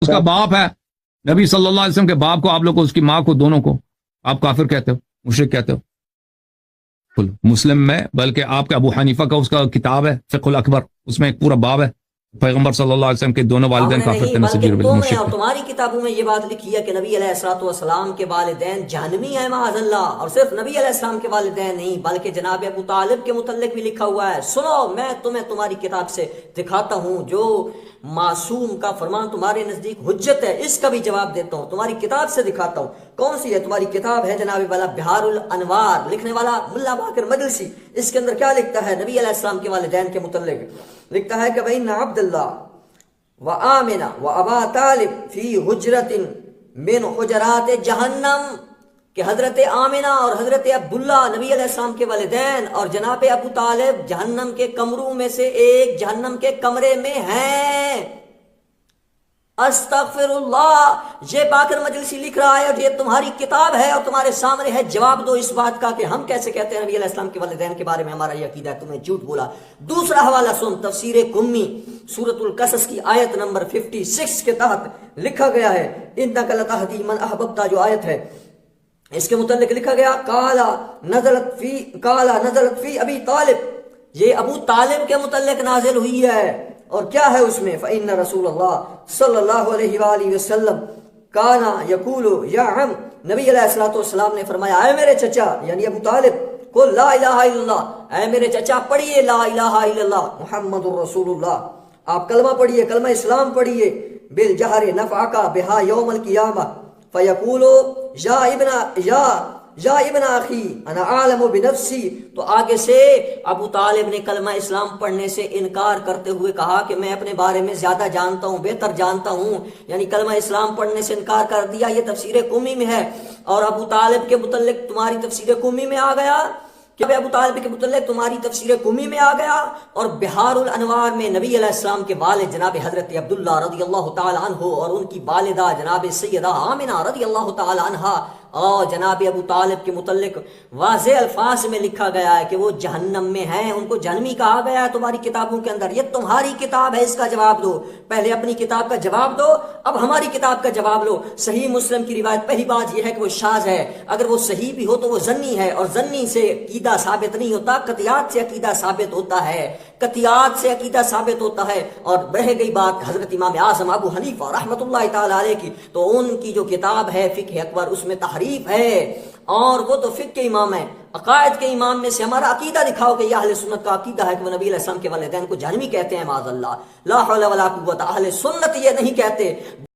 اس کا باپ ہے نبی صلی اللہ علیہ وسلم کے باپ کو آپ لوگ کو اس کی ماں کو دونوں کو آپ کافر کہتے ہو مشرک کہتے ہو مسلم میں بلکہ آپ کا ابو حنیفہ کا اس کا کتاب ہے فقہ الاکبر اس میں ایک پورا باب ہے پیغمبر صلی اللہ علیہ وسلم کے دونوں والدین کافر تھے بلکہ تم نے اور تمہاری کتابوں میں یہ بات لکھی ہے کہ نبی علیہ السلام کے والدین جہنمی ہیں معاذ اللہ اور صرف نبی علیہ السلام کے والدین نہیں بلکہ جناب ابو طالب کے متعلق بھی لکھا ہوا ہے سنو میں تمہیں تمہاری کتاب سے دکھاتا ہوں جو معصوم کا فرمان تمہارے نزدیک حجت ہے اس کا بھی جواب دیتا ہوں تمہاری کتاب سے دکھاتا ہوں کون سی ہے تمہاری کتاب ہے جناب والا بہار الانوار لکھنے والا ملا باقر مجلسی اس کے اندر کیا لکھتا ہے نبی علیہ السلام کے والدین کے متعلق لکھتا ہے کہ بھائی عبد اللہ وآمنہ وابا طالب فی حجرت من حجرات جہنم کہ حضرت آمنہ اور حضرت عبداللہ نبی علیہ السلام کے والدین اور جناب ابو طالب جہنم کے کمروں میں سے ایک جہنم کے کمرے میں ہیں استغفر اللہ یہ باقر مجلسی لکھ رہا ہے اور یہ تمہاری کتاب ہے اور تمہارے سامنے ہے جواب دو اس بات کا کہ ہم کیسے کہتے ہیں نبی علیہ السلام کے والدین کے بارے میں ہمارا یہ عقیدہ ہے تمہیں جھوٹ بولا دوسرا حوالہ سن تفسیر قمی سورۃ القصص کی آیت نمبر 56 کے تحت لکھا گیا ہے انک لتہدی من احببت جو آیت ہے اس کے متعلق لکھا گیا کالا نزلت فی ابی طالب یہ ابو طالب کے متعلق نازل ہوئی ہے اور کیا ہے اس میں فإن رسول اللہ صلی اللہ علیہ وآلہ وسلم کانا یقول یا عم نبی علیہ السلام نے فرمایا اے میرے چچا یعنی ابو طالب کو لا الہ الا اللہ اے میرے چچا پڑھیے لا الہ الا اللہ محمد الرسول اللہ آپ کلمہ پڑھیے کلمہ اسلام پڑھیے بالجہر نفعک بہا یوم القیامہ فیقولو یا ابن اخی انا عالم بنفسی تو آگے سے ابو طالب نے کلمہ اسلام پڑھنے سے انکار کرتے ہوئے کہا کہ میں اپنے بارے میں زیادہ جانتا ہوں بہتر جانتا ہوں یعنی کلمہ اسلام پڑھنے سے انکار کر دیا یہ تفسیر قمی میں ہے اور ابو طالب کے متعلق تمہاری تفسیر قمی میں آ گیا کہ ابو طالب کے متعلق تمہاری تفسیر قمی میں آ گیا اور بہار الانوار میں نبی علیہ السلام کے والد جناب حضرت عبداللہ رضی اللہ تعالی عنہ اور ان کی والدہ جناب سیدہ آمنہ رضی اللہ تعالی عنہ اور جناب ابو طالب کے متعلق واضح الفاظ میں لکھا گیا ہے کہ وہ جہنم میں ہیں ان کو جہنمی کہا گیا ہے تمہاری کتابوں کے اندر یہ تمہاری کتاب ہے اس کا جواب دو پہلے اپنی کتاب کا جواب دو اب ہماری کتاب کا جواب لو صحیح مسلم کی روایت پہلی بات یہ ہے کہ وہ شاذ ہے اگر وہ صحیح بھی ہو تو وہ ظنی ہے اور ظنی سے عقیدہ ثابت نہیں ہوتا قطعیات سے عقیدہ ثابت ہوتا ہے قطعیات سے عقیدہ ثابت ہوتا ہے اور رہ گئی بات حضرت امام اعظم ابو حنیفہ رحمۃ اللہ تعالی علیہ کی تو ان کی جو کتاب ہے فقہ اکبر اس میں تحریف ہے اور وہ تو فقہ کے امام ہے عقائد کے امام میں سے ہمارا عقیدہ دکھاؤ کہ یہ اہل سنت کا عقیدہ ہے کہ وہ نبی علیہ السلام کے والدین کو جہنمی کہتے ہیں معاذ اللہ لا حول ولا قوت اہل سنت یہ نہیں کہتے